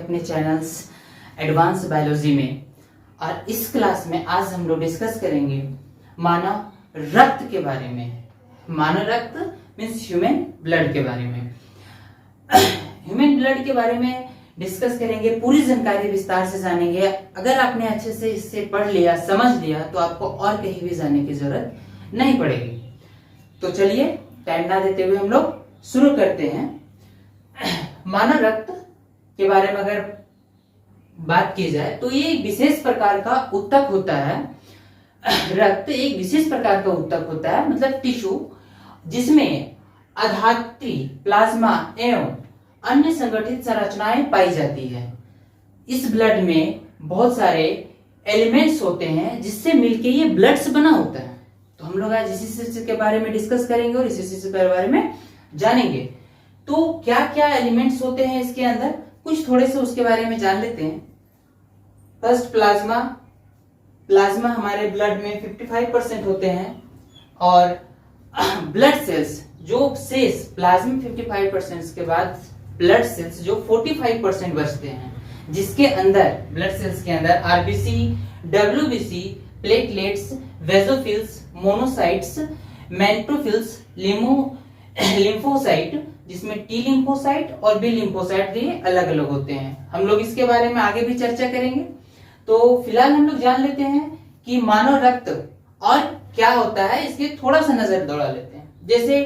अपने channels advance biology में। और इस क्लास में आज हम लोग डिस्कस करेंगे मानव रक्त के बारे में। मानव रक्त मीन्स ह्यूमन ब्लड के बारे में। ह्यूमन ब्लड के बारे में डिस्कस करेंगे, पूरी जानकारी विस्तार से जानेंगे। अगर आपने अच्छे से इससे पढ़ लिया, समझ लिया, तो आपको और कहीं भी जाने की जरूरत नहीं पड़ेगी। तो चलिए टाइम ना देते हुए हम लोग शुरू करते हैं। मानव रक्त के बारे में अगर बात की जाए तो ये एक विशेष प्रकार का ऊतक होता है। रक्त एक विशेष प्रकार का ऊतक होता है, मतलब टिश्यू, जिसमें आधात्री, प्लाज्मा एवं अन्य संगठित संरचनाएं पाई जाती है। इस ब्लड में बहुत सारे एलिमेंट्स होते हैं जिससे मिलके ये ब्लड्स बना होता है। तो हम लोग आज इसी चीज के बारे में डिस्कस करेंगे और इसी चीज के बारे में जानेंगे। तो क्या क्या एलिमेंट्स होते हैं इसके अंदर, कुछ थोड़े से उसके बारे में जान लेते हैं। First plasma. प्लाज्मा हमारे ब्लड में 55% होते हैं और ब्लड सेल्स जो शेष प्लाज्मा 55% के बाद ब्लड सेल्स जो 45% बचते हैं, जिसके अंदर ब्लड सेल्स के अंदर RBC, WBC, platelets, basophils, monocytes, neutrophils, lymphocyte, जिसमें टी लिम्फोसाइट और बी लिम्फोसाइट ये अलग अलग होते हैं। हम लोग इसके बारे में आगे भी चर्चा करेंगे। तो फिलहाल हम लोग जान लेते हैं कि मानव रक्त और क्या होता है, इसके थोड़ा सा नजर दौड़ा लेते हैं। जैसे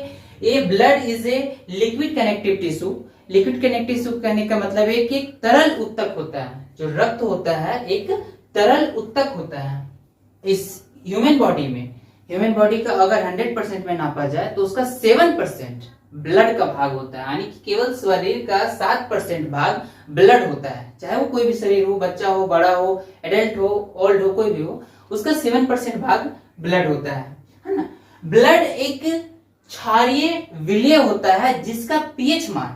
ये blood is a liquid connective tissue. Liquid connective tissue कहने का मतलब है कि एक तरल ऊतक होता है। जो रक्त होता है एक तरल ऊतक होता है। इस ह्यूमन बॉडी में, ह्यूमन बॉडी का अगर 100% में नापा जाए तो उसका 7% ब्लड का भाग होता है, यानी कि केवल शरीर का 7% भाग ब्लड होता है। चाहे वो कोई भी शरीर हो, बच्चा हो, बड़ा हो, एडल्ट हो, ओल्ड हो, कोई भी हो, उसका 7% भाग ब्लड होता है ना। ब्लड एक क्षारीय विलय होता है जिसका पीएच मान,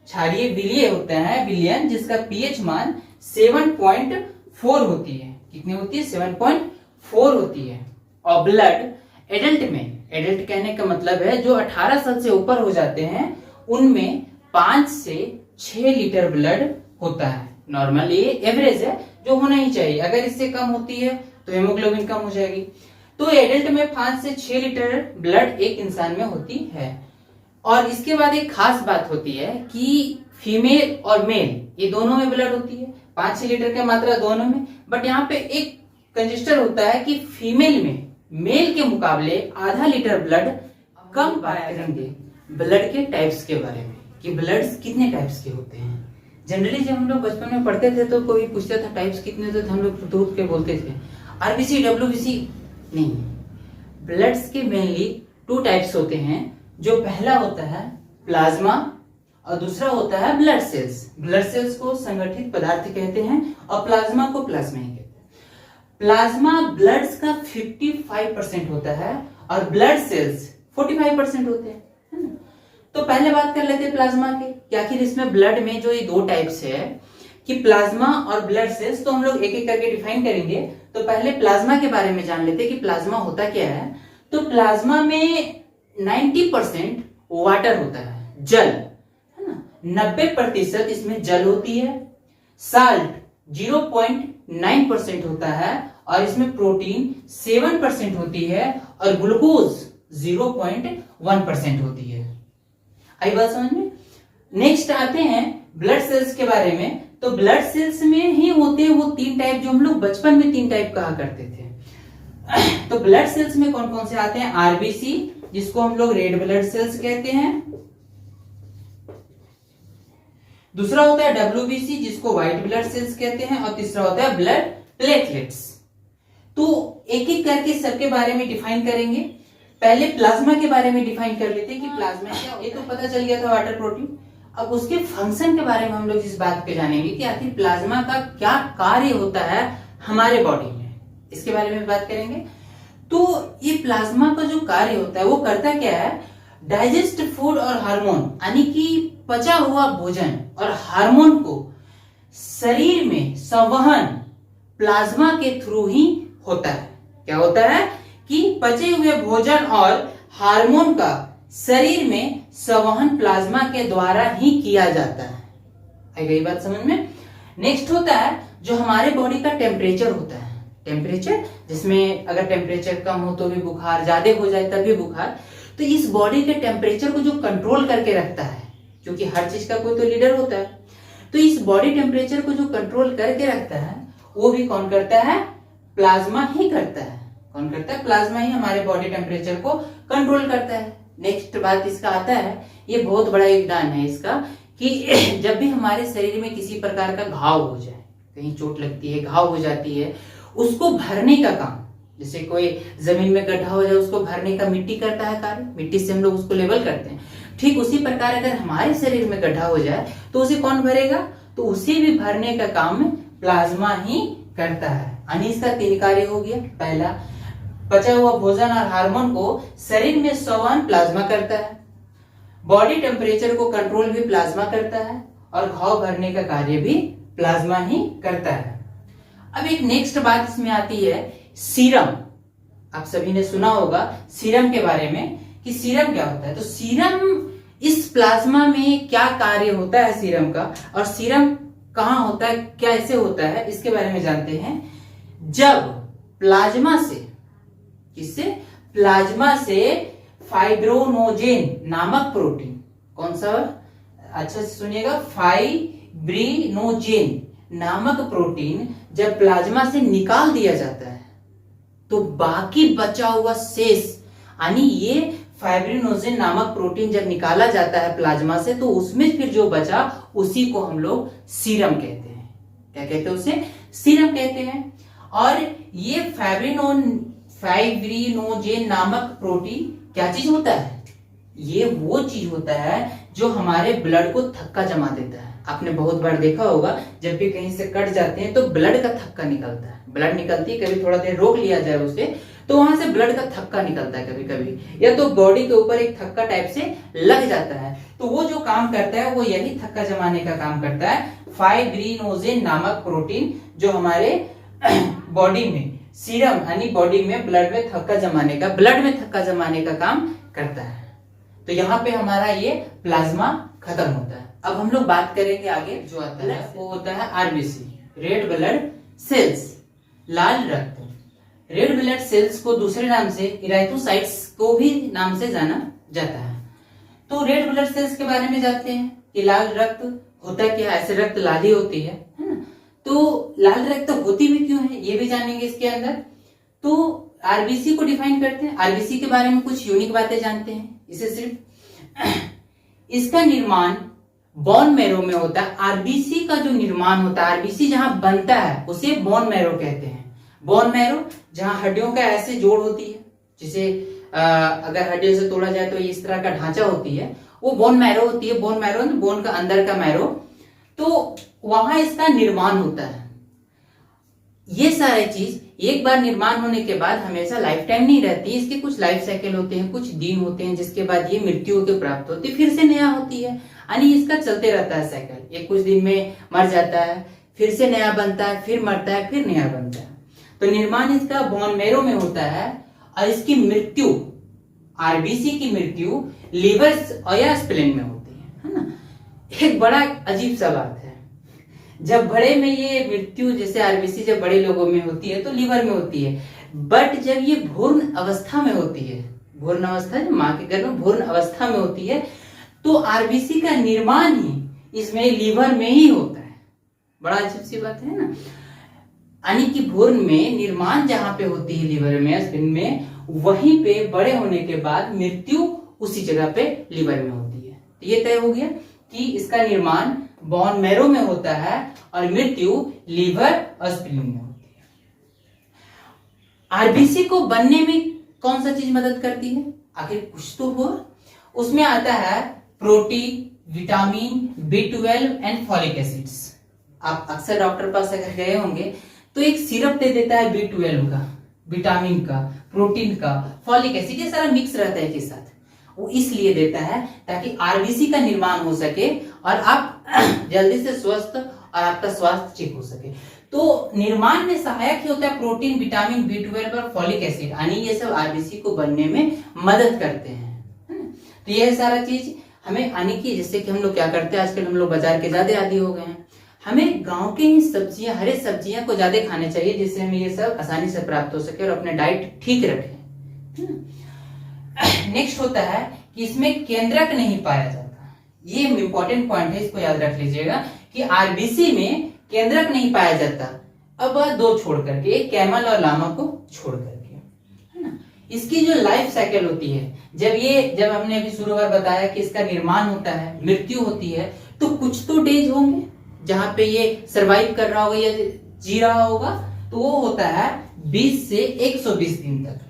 क्षारीय विलय होता है विलयन, जिसका पीएच मान 7.4 होती है। कितनी होती है? 7.4 होती है। और ब्लड एडल्ट में, एडल्ट कहने का मतलब है जो 18 साल से ऊपर हो जाते हैं, उनमें 5 से 6 लीटर ब्लड होता है। नॉर्मल ये एवरेज है जो होना ही चाहिए। अगर इससे कम होती है तो हेमोग्लोबिन कम हो जाएगी। तो एडल्ट में 5 से 6 लीटर ब्लड एक इंसान में होती है। और इसके बाद एक खास बात होती है कि फीमेल और मेल ये दोनों में ब्लड होती है, 5-6 लीटर की मात्रा दोनों में। बट यहाँ पे एक कंजेस्टर होता है कि फीमेल में मेल के मुकाबले आधा लीटर ब्लड कम पाया करेंगे। ब्लड के टाइप्स के बारे में कि ब्लड्स कितने टाइप्स के होते हैं। जनरली जब हम लोग बचपन में पढ़ते थे तो कोई पूछता था टाइप्स कितने होते थे, हम लोग दूध के बोलते थे। आरबीसी, डब्ल्यूबीसी नहीं। ब्लड्स के मेनली 2 टाइप्स होते हैं। जो पहला होता है प्लाज्मा और दूसरा होता है ब्लड सेल्स। ब्लड सेल्स को संगठित पदार्थ कहते हैं और प्लाज्मा को प्लाज्मा ही कहते हैं। प्लाज्मा ब्लड्स का 55% होता है और ब्लड सेल्स 45% होते हैं, है ना। तो पहले बात कर लेते हैं प्लाज्मा के कि आखिर इसमें ब्लड में जो ये 2 टाइप्स है कि प्लाज्मा और ब्लड सेल्स, तो हम लोग एक एक करके डिफाइन करेंगे। तो पहले प्लाज्मा के बारे में जान लेते हैं कि प्लाज्मा होता क्या है। तो प्लाज्मा में 90% वाटर होता है, जल, है ना। 90% इसमें जल होती है। साल्ट 0.9% होता है और इसमें प्रोटीन 7% होती है और ग्लूकोज 0.1% होती है। आई बात समझ में? नेक्स्ट आते हैं ब्लड सेल्स के बारे में। तो ब्लड सेल्स में ही होते हैं वो 3 टाइप जो हम लोग बचपन में 3 टाइप कहा करते थे। तो ब्लड सेल्स में कौन कौन से आते हैं? आरबीसी, जिसको हम लोग रेड ब्लड सेल्स कहते हैं। दूसरा होता है डब्ल्यूबीसी, जिसको व्हाइट ब्लड सेल्स कहते हैं। और तीसरा होता है ब्लड प्लेटलेट्स। तो एक एक करके सबके बारे में डिफाइन करेंगे। पहले प्लाज्मा के बारे में डिफाइन कर लेते हैं कि प्लाज्मा क्या होता है। ये तो पता चल गया था वाटर, प्रोटीन। अब उसके फंक्शन के बारे में हम लोग इस बात पे जानेंगे कि आखिर प्लाज्मा का क्या कार्य होता है हमारे बॉडी में, इसके बारे में बात करेंगे। तो ये प्लाज्मा का जो कार्य होता है वो करता क्या है? डाइजेस्ट फूड और हार्मोन, यानी कि पचा हुआ भोजन और हार्मोन को शरीर में संवहन प्लाज्मा के थ्रू ही होता है। क्या होता है कि पचे हुए भोजन और हार्मोन का शरीर में संवहन प्लाज्मा के द्वारा ही किया जाता है। आई गई बात समझ में? नेक्स्ट होता है जो हमारे बॉडी का टेम्परेचर होता है, टेम्परेचर जिसमें अगर टेम्परेचर कम हो तो भी बुखार, ज्यादा हो जाए तब भी बुखार। तो इस बॉडी के टेम्परेचर को जो कंट्रोल करके रखता है, क्योंकि हर चीज का कोई तो लीडर होता है, तो इस बॉडी टेम्परेचर को जो कंट्रोल करके रखता है वो भी कौन करता है? प्लाज्मा ही करता है। कौन करता है? प्लाज्मा ही हमारे बॉडी टेम्परेचर को कंट्रोल करता है। नेक्स्ट बात इसका आता है, ये बहुत बड़ा योगदान है इसका, कि जब भी हमारे शरीर में किसी प्रकार का घाव हो जाए, कहीं चोट लगती है, घाव हो जाती है, उसको भरने का काम, जैसे कोई जमीन में गड्ढा हो जाए उसको भरने का मिट्टी करता है कार्य, मिट्टी से हम लोग उसको लेवल करते हैं। ठीक उसी प्रकार अगर हमारे शरीर में गड्ढा हो जाए तो उसे कौन भरेगा? तो उसे भी भरने का काम प्लाज्मा ही करता है। यानी इसका 3 कार्य हो गया। पहला, पचा हुआ भोजन और हार्मोन को शरीर में संवहन प्लाज्मा करता है, बॉडी टेम्परेचर को कंट्रोल भी प्लाज्मा करता है, और घाव भरने का कार्य भी प्लाज्मा ही करता है। अब एक नेक्स्ट बात इसमें आती है सीरम। आप सभी ने सुना होगा सीरम के बारे में कि सीरम क्या होता है। तो सीरम, इस प्लाज्मा में क्या कार्य होता है सीरम का, और सीरम कहाँ होता है, क्या ऐसे होता है, इसके बारे में जानते हैं। जब प्लाज्मा से, किससे? प्लाज्मा से फाइब्रिनोजेन नामक प्रोटीन, कौन सा? अच्छा से सुनिएगा, फाइब्रिनोजेन नामक प्रोटीन जब प्लाज्मा से निकाल दिया जाता है तो बाकी बचा हुआ शेष, यानी ये फाइब्रिनोजेन नामक प्रोटीन जब निकाला जाता है प्लाज्मा से, तो उसमें फिर जो बचा उसी को हम लोग सीरम कहते हैं। क्या कहते हैं? उसे सीरम कहते हैं। और ये फाइब्रिनोजेन नामक प्रोटीन क्या चीज होता है? ये वो चीज होता है जो हमारे ब्लड को थक्का जमा देता है। आपने बहुत बार देखा होगा, जब भी कहीं से कट जाते हैं तो ब्लड का थक्का निकलता है, ब्लड निकलती है, कभी थोड़ा देर रोक लिया जाए उसे तो वहां से ब्लड का थक्का निकलता है कभी कभी, या तो बॉडी के ऊपर एक थक्का टाइप से लग जाता है। तो वो जो काम करता है वो यही थक्का जमाने का काम करता है, फाइब्रिनोजेन नामक प्रोटीन जो हमारे बॉडी में सीरम यानी बॉडी में ब्लड में थक्का जमाने का काम करता है। तो यहाँ पे हमारा ये प्लाज्मा खत्म होता है। अब हम लोग बात करेंगे आगे, जो आता है वो होता है आरबीसी, रेड ब्लड सेल्स, लाल रक्त। रेड ब्लड सेल्स को दूसरे नाम से इराइथोसाइट्स को भी नाम से जाना जाता है। तो रेड ब्लड सेल्स के बारे में जानते हैं कि लाल रक्त होता क्या है, ऐसे रक्त लाल ही होती है ना। तो लाल रक्त होती भी क्यों है ये भी जानेंगे इसके अंदर। तो आरबीसी को डिफाइन करते हैं, आरबीसी के बारे में कुछ यूनिक बातें जानते हैं। इसे सिर्फ इसका निर्माण बोन मैरो में होता है। आरबीसी का जो निर्माण होता है, आरबीसी जहां बनता है उसे बोन मैरो कहते हैं। बोन मैरो जहां हड्डियों का ऐसे जोड़ होती है, जिसे अगर हड्डियों से तोड़ा जाए तो इस तरह का ढांचा होती है, वो बोन मैरो होती है। बोन मैरो बोन का अंदर का मैरो, तो वहां इसका निर्माण होता है। ये सारे चीज एक बार निर्माण होने के बाद हमेशा लाइफ टाइम नहीं रहती, इसके कुछ लाइफ साइकिल होते हैं, कुछ दिन होते हैं, जिसके बाद ये मृत्यु के प्राप्त होती है, फिर से नया होती है। यानी इसका चलते रहता है साइकिल, एक कुछ दिन में मर जाता है, फिर से नया बनता है, फिर मरता है, फिर नया बनता है। तो निर्माण इसका बोन मैरो में होता है, और इसकी मृत्यु, आरबीसी की मृत्यु लीवर या स्प्लेन में होती है ना। एक बड़ा अजीब सा बात है, जब बड़े में ये मृत्यु, जैसे आरबीसी जब बड़े लोगों में होती है तो लीवर में होती है, बट जब ये भ्रूण अवस्था में होती है, भ्रूण अवस्था जब माँ के गर्भ में भ्रूण अवस्था में होती है, तो आरबीसी का निर्माण ही इसमें लीवर में ही होता है। बड़ा अजीब सी बात है ना। यानी कि भ्रूण में निर्माण जहां पे होती है लीवर में, स्प्लीन में, वहीं पे बड़े होने के बाद मृत्यु उसी जगह पे लीवर में होती है। तो ये तय हो गया कि इसका निर्माण बोन मैरो में होता है और मृत्यु लीवर और स्प्लीन में होती है। आरबीसी को बनने में कौन सा चीज मदद करती है? आखिर कुछ तो हो। उसमें आता है protein, vitamin, B12 and folic acids. आप अक्सर डॉक्टर पास अगर गए होंगे तो एक सिरप दे देता है B12 का, विटामिन का, प्रोटीन का, फॉलिक एसिड, ये सारा मिक्स रहता है एक साथ। वो इसलिए देता है ताकि आरबीसी का निर्माण हो सके और आप जल्दी से स्वस्थ और आपका स्वास्थ्य ठीक हो सके। तो निर्माण में सहायक ही होता है प्रोटीन, विटामिन, B12 और फॉलिक एसिड, यानी ये सब आरबीसी को बनने में मदद करते हैं। तो यह सारा चीज हमें आने की, जिससे कि हम लोग क्या करते हैं, आजकल हम लोग बाजार के ज्यादा आदी हो गए हैं, हमें गांव के ही सब्जियां, हरे सब्जियां को ज्यादा खाने चाहिए, जिससे हमें ये सब आसानी से प्राप्त हो सके और अपने डाइट ठीक रखें। नेक्स्ट होता है कि इसमें केंद्रक नहीं पाया जाता। ये इंपॉर्टेंट पॉइंट है, इसको याद रख लीजिएगा कि आरबीसी में केंद्रक नहीं पाया जाता। अब दो छोड़ करके, एक कैमल और लामा को छोड़ करके, है ना। इसकी जो लाइफ साइकिल होती है, जब हमने अभी शुरू में बताया कि इसका निर्माण होता है, मृत्यु होती है, तो कुछ तो डेज होंगे जहां पे ये सरवाइव कर रहा होगा या जी रहा होगा, तो वो होता है 20 से 120 दिन तक।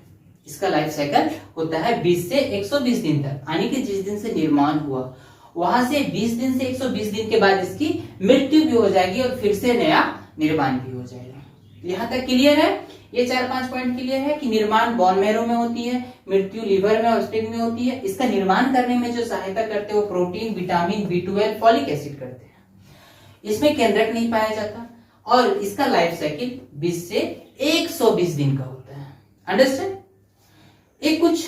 इसका लाइफ साइकिल होता है 20 से 120 दिन तक, यानी कि जिस दिन से निर्माण हुआ वहां से 20 दिन से 120 दिन के बाद इसकी मृत्यु भी हो जाएगी और फिर से नया निर्माण भी हो जाएगा। यहां तक क्लियर है? ये 4-5 पॉइंट क्लियर है कि निर्माण बोन मैरो में होती है, मृत्यु लीवर में और स्प्लीन में होती है। इसका निर्माण करने में जो सहायता करते हैं वो protein, vitamin B12, folic acid करते हैं। इसमें केंद्रक नहीं पाया जाता और इसका लाइफ साइकिल 20 से 120 दिन का होता है। अंडरस्टैंड? एक कुछ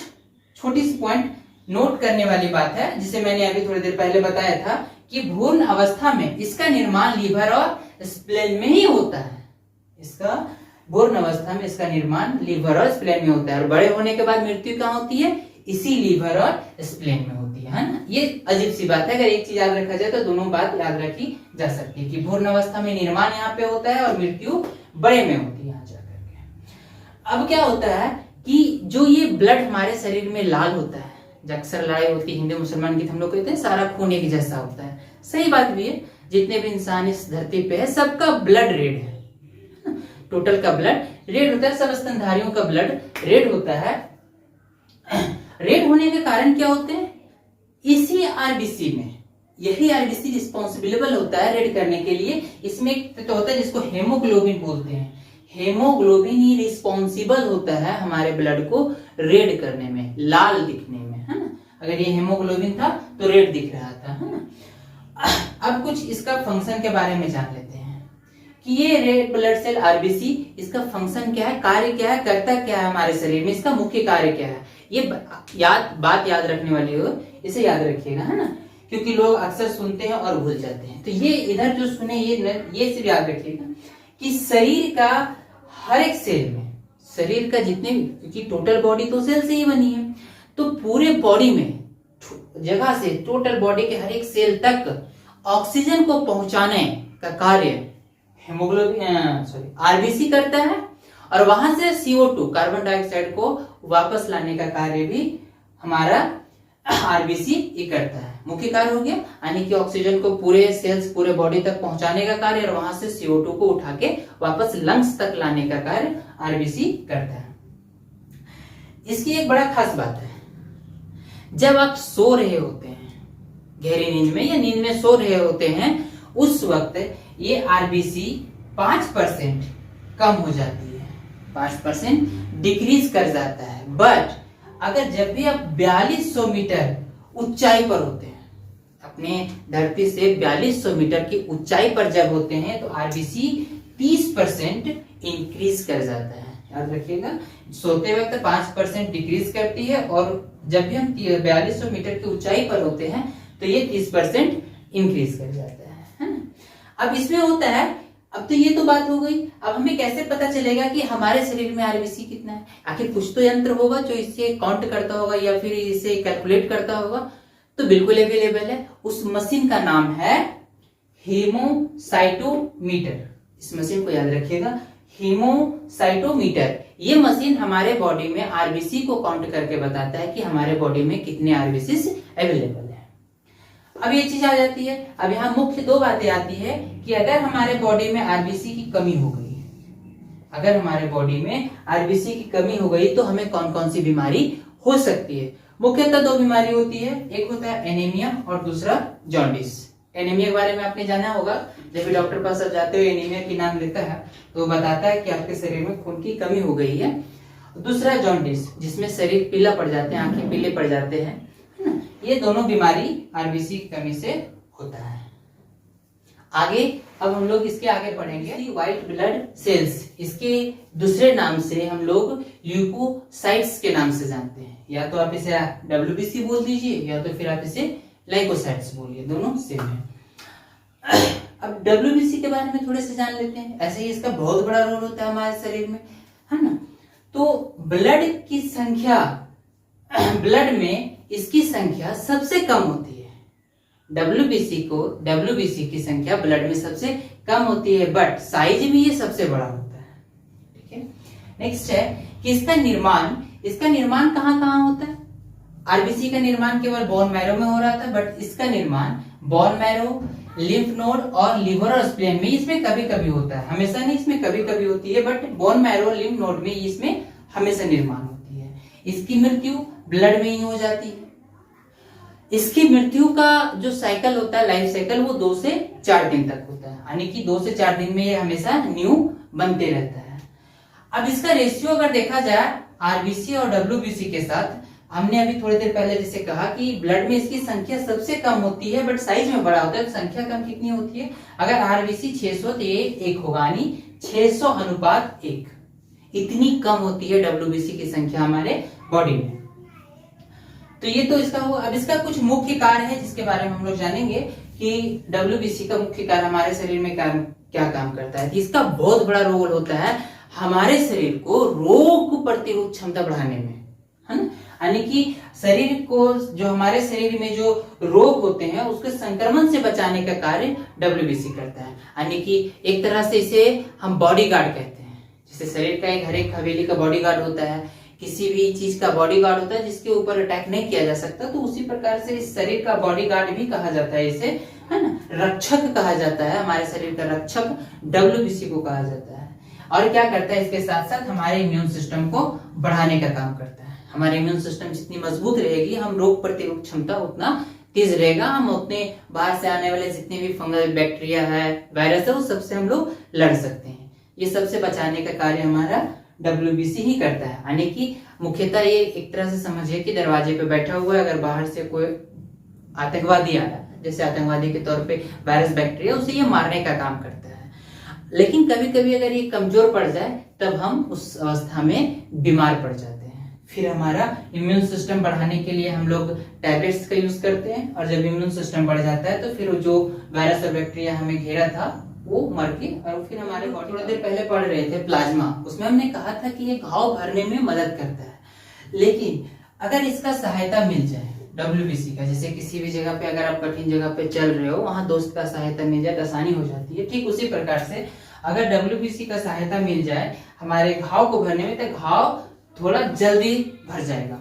छोटी सी पॉइंट नोट करने वाली बात है, जिसे मैंने अभी थोड़ी देर पहले बताया था कि भ्रूण अवस्था में इसका निर्माण लीवर और स्प्लेन में ही होता है। इसका भ्रूण अवस्था में इसका निर्माण लीवर और स्प्लेन में होता है और बड़े होने के बाद मृत्यु कहाँ होती है? इसी लीवर और स्प्लेन में होती है ना। ये अजीब सी बात है, अगर एक चीज याद रखा जाए तो दोनों बात याद रखी जा सकती है कि भ्रूण अवस्था में निर्माण यहाँ पे होता है और मृत्यु बड़े में होती है यहाँ जाकर के। अब क्या होता है कि जो ये ब्लड हमारे शरीर में लाल होता है, जब अक्सर लड़ाई होती है हिंदू मुसलमान की, हम लोग कहते हैं सारा खून एक जैसा होता है। सही बात भी है, जितने भी इंसान इस धरती पे है सबका ब्लड रेड है, टोटल का ब्लड रेड होता है, सब स्तनधारियों का ब्लड रेड होता है। रेड होने के कारण क्या होते हैं? इसी आरबीसी में, यही आरबीसी रिस्पॉन्सिबल होता है रेड करने के लिए। इसमें एक तत्व होता है जिसको हेमोग्लोबिन बोलते हैं। हेमोग्लोबिन ही रिस्पॉन्सिबल होता है हमारे ब्लड को रेड करने में, लाल दिखने में, है ना। अगर ये हेमोग्लोबिन था तो रेड दिख रहा था, है ना। अब कुछ इसका फंक्शन के बारे में जान लेते हैं कि ये रेड ब्लड सेल आरबीसी, इसका फंक्शन क्या है, कार्य क्या है, करता क्या है हमारे शरीर में, इसका मुख्य कार्य क्या है। ये बात याद रखने वाली हो, इसे याद रखिएगा, है ना, क्योंकि लोग अक्सर सुनते हैं और भूल जाते हैं। तो ये इधर जो सुने ये सिर्फ याद रखिएगा कि शरीर का हर एक सेल में, शरीर का जितने भी, क्योंकि टोटल बॉडी तो सेल से ही बनी है, तो पूरे बॉडी में जगह से टोटल बॉडी के हर एक सेल तक ऑक्सीजन को पहुंचाने का कार्य आरबीसी करता है और वहां से CO2 कार्बन डाइऑक्साइड को वापस लाने का कार्य भी हमारा आरबीसी ही करता है। मुख्य कार्य हो गया, यानी कि ऑक्सीजन को पूरे सेल्स, पूरे बॉडी तक पहुंचाने का कार्य और वहां से CO2 को उठा के वापस लंग्स तक लाने का कार्य आरबीसी करता है। इसकी एक बड़ा खास बात है, जब आप सो रहे होते हैं गहरी नींद में या नींद में सो रहे होते हैं, उस वक्त ये आरबीसी 5% कम हो जाती है, 5% डिक्रीज कर जाता है। बट अगर जब भी आप 4200 मीटर ऊंचाई पर होते हैं, अपने धरती से 4200 मीटर की ऊंचाई पर जब होते हैं, तो आरबीसी 30% इंक्रीज कर जाता है। याद रखिएगा, सोते वक्त 5% डिक्रीज करती है और जब भी हम 4200 मीटर की ऊंचाई पर होते हैं तो ये 30% इंक्रीज कर जाता है ना। अब इसमें होता है, अब तो ये तो बात हो गई, अब हमें कैसे पता चलेगा कि हमारे शरीर में आरबीसी कितना है? आखिर कुछ तो यंत्र होगा जो इससे काउंट करता होगा या फिर इसे कैलकुलेट करता होगा। तो बिल्कुल अवेलेबल है, उस मशीन का नाम है हीमोसाइटोमीटर। इस मशीन को याद रखिएगा, हीमोसाइटोमीटर। ये मशीन हमारे बॉडी में आरबीसी को काउंट करके बताता है कि हमारे बॉडी में कितने आरबीसी अवेलेबल है। अब ये चीज आ जाती है, अब यहाँ मुख्य दो बातें आती है कि अगर हमारे बॉडी में आरबीसी की कमी हो गई, अगर हमारे बॉडी में आरबीसी की कमी हो गई तो हमें कौन कौन सी बीमारी हो सकती है। मुख्यतः दो बीमारी होती है, एक होता है एनीमिया और दूसरा जॉन्डिस। एनीमिया के बारे में आपने जाना होगा, जब भी डॉक्टर पास आप जाते हो एनीमिया की नाम लेता है तो बताता है कि आपके शरीर में खून की कमी हो गई है। दूसरा जॉन्डिस, जिसमें शरीर पीला पड़ जाते हैं, आंखें पीले पड़ जाते हैं, है ना। ये दोनों बीमारी आरबीसी की कमी से होता है। आगे अब हम लोग इसके आगे पढ़ेंगे व्हाइट ब्लड सेल्स। इसके दूसरे नाम से हम लोग ल्यूकोसाइट्स के नाम से जानते हैं। या तो आप इसे WBC बोल दीजिए या तो फिर आप इसे लाइकोसाइट्स बोलिए, दोनों सेम है। अब WBC के बारे में थोड़े से जान लेते हैं। ऐसे ही इसका बहुत बड़ा रोल होता है हमारे शरीर में, है ना। तो ब्लड की संख्या, ब्लड में इसकी संख्या सबसे कम होती है। WBC की संख्या ब्लड में सबसे कम होती है, बट साइज में ये सबसे बड़ा होता है। ठीक है। नेक्स्ट है कि इसका निर्माण कहाँ कहाँ होता है। आरबीसी का निर्माण केवल बोन मैरो में हो रहा था, बट इसका निर्माण बोन मैरो, लिम्फ नोड और लिवर और स्प्लेन में इसमें कभी कभी होता है, हमेशा नहीं, इसमें कभी कभी होती है, but bone marrow, lymph node में इसमें हमेशा निर्माण होती है। इसकी मृत्यु ब्लड में ही हो जाती है। इसकी मृत्यु का जो साइकिल होता है, लाइफ साइकिल, वो 2 से 4 दिन तक होता है, यानी कि 2 से 4 दिन में ये हमेशा न्यू बनते रहता है। अब इसका रेशियो अगर देखा जाए आरबीसी और डब्ल्यूबीसी के साथ, हमने अभी थोड़ी देर पहले जैसे कहा कि ब्लड में इसकी संख्या सबसे कम होती है, बट साइज में बड़ा होता है। तो संख्या कम कितनी होती है, अगर आरबीसी 600 तो ये 1 होगा, यानी 600:1, इतनी कम होती है डब्ल्यूबीसी की संख्या हमारे बॉडी में। तो ये तो इसका हुआ। अब इसका कुछ मुख्य कार्य है जिसके बारे में हम लोग जानेंगे कि डब्ल्यूबीसी का मुख्य कार्य हमारे शरीर में क्या काम करता है। इसका बहुत बड़ा रोल होता है हमारे शरीर को रोग प्रतिरोध क्षमता बढ़ाने में, है ना। यानी कि शरीर को, जो हमारे शरीर में जो रोग होते हैं उसके संक्रमण से बचाने का कार्य डब्ल्यूबीसी करता है। यानी कि एक तरह से इसे हम बॉडी गार्ड कहते हैं। जैसे शरीर का हर एक हवेली का बॉडी गार्ड होता है, किसी भी चीज का बॉडी गार्ड होता है जिसके ऊपर अटैक नहीं किया जा सकता, तो उसी प्रकार से इस शरीर का बॉडी गार्ड भी कहा जाता है, इसे, है ना, रक्षक कहा जाता है। हमारे शरीर का रक्षक डब्ल्यूबीसी को कहा जाता है। और क्या करता है, इसके साथ साथ हमारे इम्यून सिस्टम को बढ़ाने का काम करता है। हमारे इम्यून सिस्टम जितनी मजबूत रहेगी, हम रोग प्रतिरोध क्षमता उतना तेज रहेगा, हम उतने बाहर से आने वाले जितने भी फंगल, बैक्टीरिया है, वायरस है, वो सबसे हम लोग लड़ सकते हैं। ये सबसे बचाने का कार्य हमारा डब्ल्यूबीसी ही करता है। यानी कि मुख्यतः ये एक तरह से समझिए कि दरवाजे पे बैठा हुआ है, अगर बाहर से कोई आतंकवादी आ रहा है, जैसे आतंकवादी के तौर पे वायरस, बैक्टीरिया, उसे ये मारने का काम करता है। लेकिन कभी कभी अगर ये कमजोर पड़ जाए तब हम उस अवस्था में बीमार पड़ जाते हैं। फिर हमारा इम्यून सिस्टम बढ़ाने के लिए हम लोग टैबलेट्स का यूज करते हैं, और जब इम्यून सिस्टम बढ़ जाता है तो फिर जो वायरस और बैक्टीरिया हमें घेरा था वो मर के, और फिर हमारे बॉडी, थोड़ी देर पहले पढ़ रहे थे प्लाज्मा, उसमें हमने कहा था कि ये घाव भरने में मदद करता है। लेकिन अगर इसका सहायता मिल जाए डब्ल्यूबीसी का, जैसे किसी भी जगह पे अगर आप कठिन जगह पे चल रहे हो, वहां दोस्त का सहायता मिल जाए तो आसानी हो जाती है। ठीक उसी प्रकार से अगर डब्ल्यूबीसी का सहायता मिल जाए हमारे घाव को भरने में, तो घाव थोड़ा जल्दी भर जाएगा।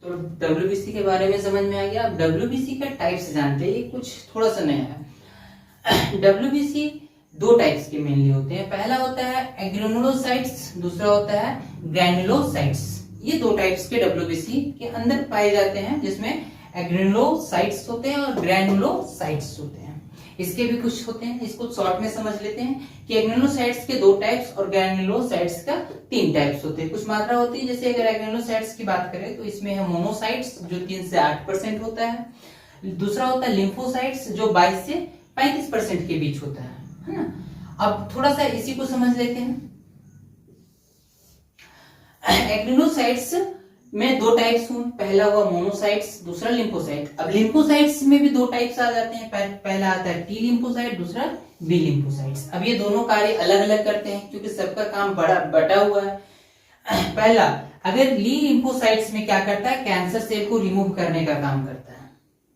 तो डब्ल्यूबीसी के बारे में समझ में आ गया। अब डब्ल्यूबीसी का टाइप्स जानते हैं, कुछ थोड़ा सा नया है। डब्ल्यूबीसी 2 टाइप्स के मेनली होते हैं। पहला होता है एग्रेनुलोसाइट्स, दूसरा होता है ग्रैनुलोसाइट्स। ये 2 टाइप्स के डब्ल्यूबीसी के अंदर पाए जाते हैं, जिसमें एग्रेनुलोसाइट्स होते हैं और ग्रैनुलोसाइट्स होते हैं। इसके भी कुछ होते हैं, इसको शॉर्ट में समझ लेते हैं कि एग्रेनुलोसाइट्स के 2 टाइप्स और ग्रैनुलोसाइट्स का 3 टाइप्स होते हैं। कुछ मात्रा होती है, जैसे अगर एग्रेनुलोसाइट्स की बात करें तो इसमें है मोनोसाइट्स जो 3 से 8% होता है। दूसरा होता है लिम्फोसाइट्स जो 22 से 35% के बीच होता है ना। अब थोड़ा सा इसी को समझ लेते हैं। एग्रेनुलोसाइट्स में 2 टाइप्स हुए, पहला हुआ मोनोसाइट्स, दूसरा लिम्फोसाइट। अब लिम्फोसाइट्स में भी 2 टाइप्स आ जाते हैं, पहला आता है टी लिम्फोसाइट, दूसरा बी लिम्फोसाइट्स। अब ये दोनों कार्य अलग अलग करते हैं क्योंकि सबका काम बटा हुआ है। पहला, अगर ली लिम्फोसाइट्स में क्या करता है, कैंसर सेल को रिमूव करने का काम करता है।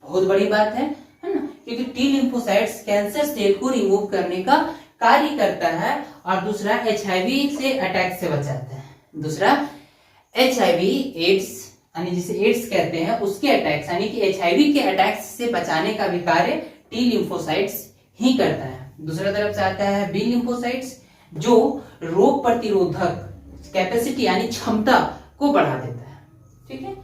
बहुत बड़ी बात है ना, क्योंकि टी लिम्फोसाइट्स कैंसर सेल को रिमूव करने का कार्य करता है। और दूसरा एचआईवी से अटैक से बचाता है। दूसरा एचआईवी एड्स, यानी जिसे एड्स कहते हैं, उसके अटैक्स, यानी कि एचआईवी के अटैक्स से बचाने का भी कार्य टी लिम्फोसाइट्स ही करता है। दूसरा तरफ से आता है बी लिम्फोसाइट्स जो रोग प्रतिरोधक कैपेसिटी यानी क्षमता को बढ़ा देता है। ठीक है,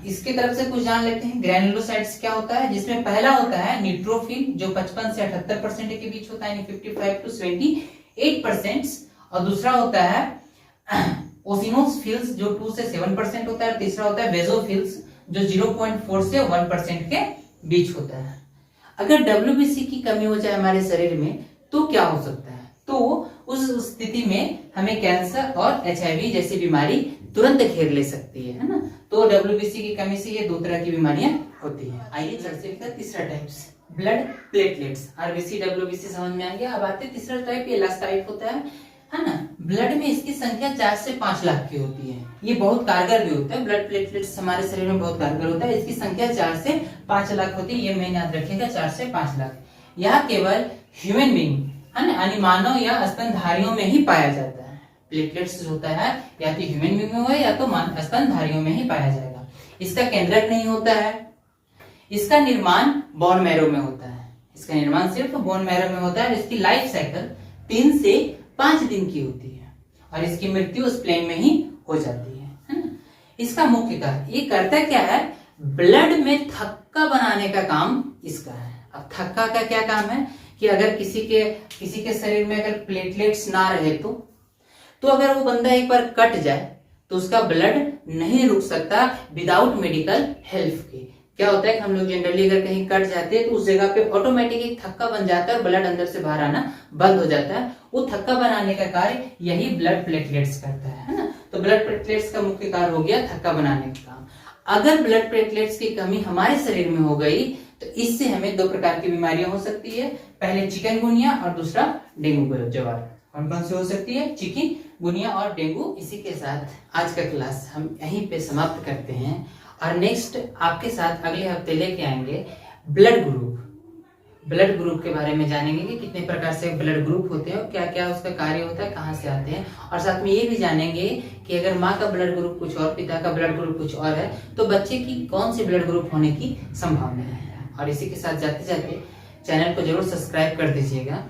इसके तरफ से कुछ जान लेते हैं। ग्रैनुलोसाइट्स क्या होता है, जिसमें पहला होता है न्यूट्रोफिल जो 55 से 78% के बीच होता है, यानी 55 to 78%। और दूसरा होता है ओसिनोफिल्स जो 2 से 7% होता है। तीसरा होता है बेसोफिल्स जो 0.4 से 1% के बीच होता है। अगर डब्ल्यूबीसी की कमी हो जाए हमारे शरीर में तो क्या हो सकता है, तो उस स्थिति में हमें कैंसर और एचआईवी जैसी बीमारी तुरंत घेर ले सकती है ना। तो डब्ल्यूबीसी की कमी से ये 2 तरह की बीमारियां होती हैं। आइए चलते हैं तीसरा types. Blood platelets, RBC WBC समझ में आ गया। अब आते तीसरा टाइप, ये लास्ट टाइप होता है ना। ब्लड में इसकी संख्या 4 से 5 लाख की होती है। ये बहुत कारगर भी होता है, ब्लड प्लेटलेट्स हमारे शरीर में बहुत कारगर होता है। इसकी संख्या 4 से 5 लाख होती है, ये मेन याद रखिएगा, 4 से 5 लाख। यह केवल ह्यूमन बीइंग है ना, यानी मानव या स्तनधारियों में ही पाया जाता है। प्लेटलेट्स होता है या तो ह्यूमन बीइंग में हो या तो स्तनधारियों में ही पाया जाएगा। इसका केंद्रक नहीं होता है। इसका निर्माण बोन मैरो में होता है। इसका निर्माण सिर्फ बोन मैरो में होता है। इसकी लाइफ साइकिल 3 से 5 दिन की होती है और इसकी मृत्यु स्प्लेन में ही हो जाती है ना। इसका मुख्य कार्य, ये करता क्या है, ब्लड में थक्का बनाने का काम इसका है। अब थक्का का क्या काम है कि अगर किसी के शरीर में अगर प्लेटलेट्स ना रहे तो अगर वो बंदा एक बार कट जाए तो उसका ब्लड नहीं रुक सकता विदाउट मेडिकल हेल्प के। क्या होता है कि हम लोग जनरली अगर कहीं कट जाते हैं तो उस जगह पे ऑटोमेटिक एक थक्का बन जाता है और ब्लड अंदर से बाहर आना बंद हो जाता है। वो थक्का बनाने का कार्य यही ब्लड प्लेटलेट्स करता है ना। तो ब्लड प्लेटलेट्स का मुख्य कार्य हो गया थक्का बनाने का काम। अगर ब्लड प्लेटलेट्स की कमी हमारे शरीर में हो गई तो इससे हमें 2 प्रकार की बीमारियां हो सकती है। पहले चिकनगुनिया और दूसरा डेंगू ज्वर। कौन कौन सी हो सकती है, चिकनगुनिया और डेंगू। इसी के साथ आज का क्लास हम यहीं पे समाप्त करते हैं और नेक्स्ट आपके साथ अगले हफ्ते लेके आएंगे ब्लड ग्रुप के बारे में जानेंगे कि कितने प्रकार से ब्लड ग्रुप होते हैं और क्या क्या उसका कार्य होता है, कहाँ से आते हैं। और साथ में ये भी जानेंगे कि अगर माँ का ब्लड ग्रुप कुछ और, पिता का ब्लड ग्रुप कुछ और है तो बच्चे की कौन सी ब्लड ग्रुप होने की संभावना है। और इसी के साथ जाते जाते चैनल को जरूर सब्सक्राइब कर दीजिएगा